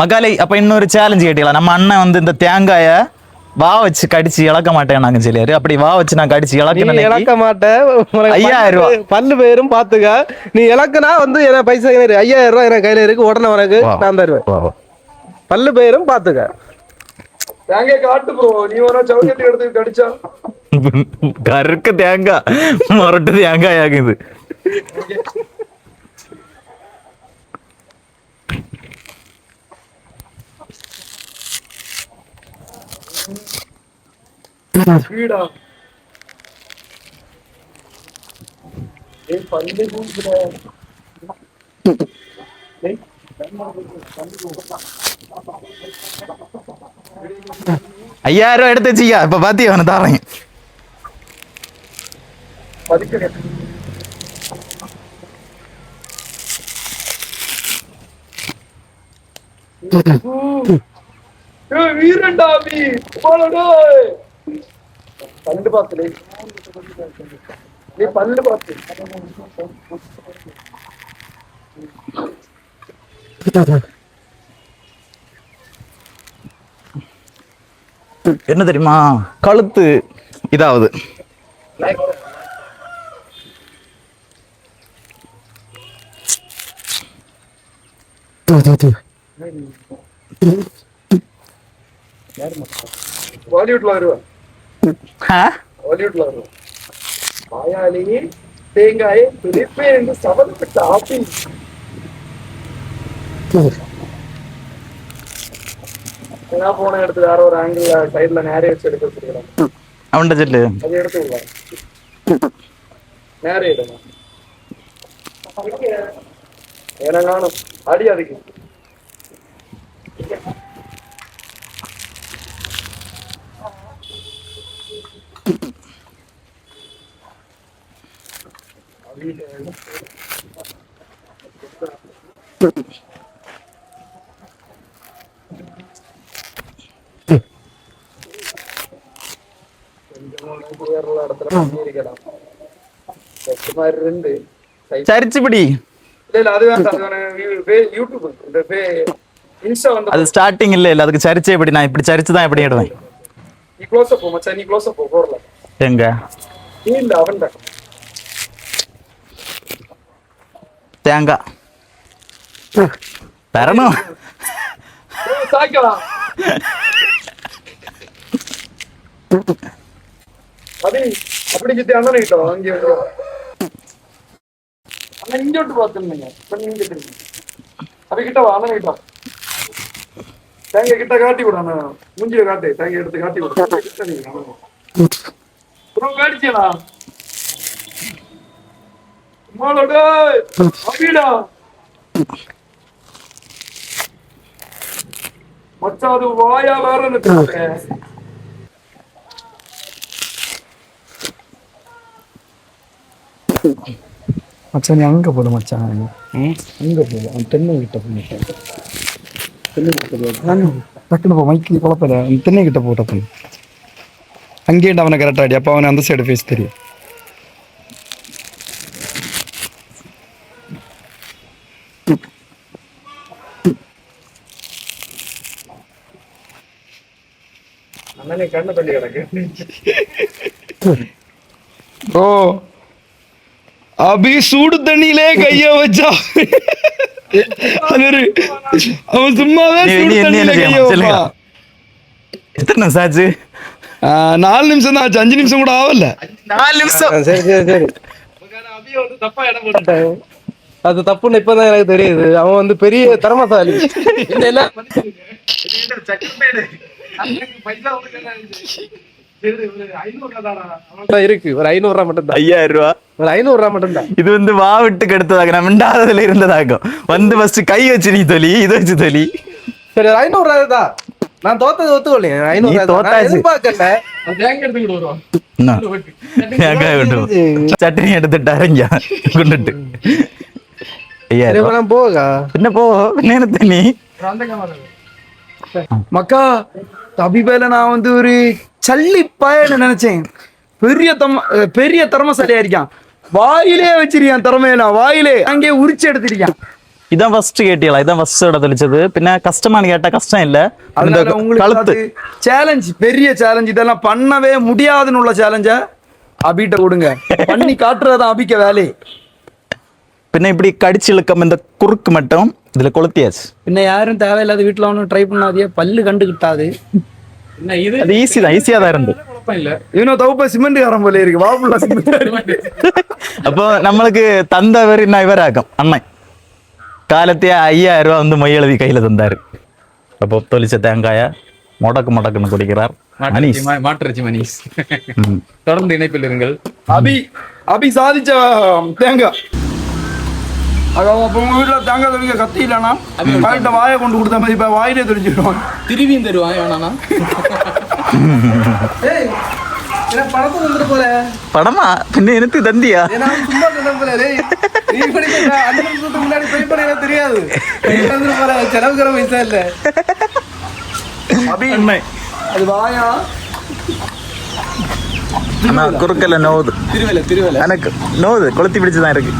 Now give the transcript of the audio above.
மக்காலை அப்ப இன்னொரு சேலஞ்ச் கேட்டீங்களா? நம்ம அண்ணன் வந்து இந்த தேங்காய வா வச்சு கடிச்சு இழக்க மாட்டேன் சொல்லியாரு. அப்படி வா வச்சு நான் கடிச்சு இழக்க மாட்டேன். 5000 ரூபாய் பல்லு பேரும் பாத்துக்க. நீ இழக்குனா வந்து என்ன பைசா 5000 ரூபாய் எனக்கு கையில இருக்கு. உடனே உனக்கு நான் தருவேன். பல்லு பேரும் பாத்துக்க. தேங்காய் காட்டு ப்ரோ. நீ ஒரு சவுக்கத்தை எடுத்து கடிச்சா கருக்கு தேங்காய் மொரட்டு தேங்காய் ஆகுது. வீடா பல்லு கூசுற 5000 ரூபாய் எடுத்து வச்சியா? இப்ப பாத்தியா அவனை தாரேன். வீரண்டாபி பல்லு பாத்து நீ பல்லு பாத்து என்ன தெரியுமா, கழுத்து இதாவது பாலிவுட்ல வருவேன். பாலிவுட்ல வருவேன். மாயாளி தேங்காயை துடிப்பேன் என்று சபதப்பட்ட ஆப்பி போன இடத்துல வேற ஒரு ஆங்கிள் சைட்ல நேரே வச்சு எடுக்க வச்சிருக்கிறேன். அவன்கிட்ட சொல்லு, அது எடுத்து நேரே எடுங்க. ஏன்னா நானும் அடி அதுக்கு சரிச்சுபடி அது ஸ்டார்டிங் இல்ல இல்ல அதுக்கு சரிச்சே எப்படி நான் இப்படி சரிச்சுதான் எப்படி எடுவேன். நீ க்ளோஸ் அப் போ மச்சான், நீ க்ளோஸ் அப் போ போறல எங்க இல்ல அவன்ட தேங்காய் தரணும் சாக்கலாம். அது அப்படி கிட்ட அண்ணன் கிட்ட அங்கே அண்ணன் இங்க விட்டு பார்த்துருந்தீங்க. அது கிட்ட வா அண்ணன் கிட்ட தேங்க கிட்ட காட்டி விட அண்ணன் மூஞ்சிய காட்டு தேங்க எடுத்து காட்டி விட கிட்ட நீங்க காட்டிச்சா அப்படிடா மச்சா அது வாயா வேற மச்சான் நீ அங்க போடு மச்சான், அங்க போடு. அவன் தென்னை கிட்ட போட்டேன். டக்குனு போ, மைக்கில் குழப்பல. தென்னை கிட்ட போட்ட அங்கேயே அவனை கரெக்டா அடி. அப்ப அவனை அந்த சைடு ஃபேஸ் தெரியும். அண்ணனே கண்ண தள்ளி கிடக்கு. ஓ அபி சூடு தண்ணியிலே கைய வச்சா அவன் சும்மாதான் சூடு தண்ணியில கைய வைப்பான். எத்தனை நிமிஷம் ஆச்சு? 4 நிமிஷம் தான் ஆச்சு. 5 நிமிஷம் கூட ஆகல. 4 நிமிஷம். சரி சரி சரி. அது தப்புன்னு இப்பதான் எனக்கு தெரியுது. அவன் வந்து பெரிய திறமசாலி. இருக்கு ஒரு 500 ரூபாய் மட்டும் தான். 5000 ரூபாய் ஒரு 500 ரூபாய் மட்டும் தான். இது வந்து வாவிட்டுக்கு எடுத்ததாக நான் மிண்டாததுல இருந்ததாகும். வந்து ஃபர்ஸ்ட் கை வச்சு நீ தொலி, இது வச்சு தொலி. சரி 500 ரூபாய் தான். நான் தோத்தது ஒத்துக்கொள்ளேன். 500 சட்னி எடுத்துட்டு அரங்க கொண்டுட்டு போகா என்ன போ நேரத்தை நீ மக்கா தபிபேல நான் வந்து ஒரு சல்லி பயன்னு நினைச்சேன். பெரிய திறமசாலியா இருக்கான். வாயிலே வச்சிருக்கேன் திறமையில வாயிலே அங்கே உரிச்சு எடுத்திருக்கேன். இதான் ஃபர்ஸ்ட் கேட்டியலா? இதான் ஃபர்ஸ்ட் இடம் தெளிச்சது. பின்ன கஷ்டமானு கேட்டா கஷ்டம் இல்ல. இந்த அதனால உங்களுக்கு கழுத்து சேலஞ்ச், பெரிய சேலஞ்ச், இதெல்லாம் பண்ணவே முடியாதுன்னு உள்ள சேலஞ்ச அபிட்ட கொடுங்க. பண்ணி காட்டுறதான் அபிக்க வேலை. பின்ன இப்படி கடிச்சு இழுக்கம் இந்த குறுக்கு மட்டும் இதுல கொளுத்தியாச்சு. பின்ன யாரும் தேவையில்லாத வீட்டுல ஒன்றும் ட்ரை பண்ணாதே, பல்லு கண்டுகிட்டாது. அது ஈஸி தான், ஈஸியா தான் இருந்து. இவனும் தவுப்ப சிமெண்ட் காரம் போல இருக்கு. வாப்புள்ள சிமெண்ட். அப்போ நம்மளுக்கு தந்தவர் என்ன இவராக்கும் அண்ணன் காலத்தையே 5000 ரூபாய் வந்து மொய் எழுதி கையில தந்தாரு. அப்போ தொளிச்ச தேங்காய முடக்குன்னு குடிக்கிறார் மணிஷ். மாற்றச்சி மணிஷ். தொடர்ந்து இணைப்பில் இருங்கள். அபி சாதிச்ச தேங்காய். அப்போ உங்க வீட்டுல தேங்காய் தொழிக்க கத்தி இல்லைன்னா கரெக்டா வாயை கொண்டு கொடுத்த மாதிரி இப்ப வாயிலே தொழிச்சிருவாங்க. திருவியும் தருவான் வேணானா? படத்தை வந்துட்டு போல படமா பின்ன எனக்கு தந்தியா? சும்மா சொன்ன போல நீ படிக்க 5 நிமிஷத்துக்கு முன்னாடி பே பண்ண தெரியாது. போல செலவுக்கிற பைசா இல்ல. அபி அண்ணன் அது வாயா குறுக்கல நோவுது. திருவேல எனக்கு நோவுது, கொளுத்தி பிடிச்சுதான் இருக்கு.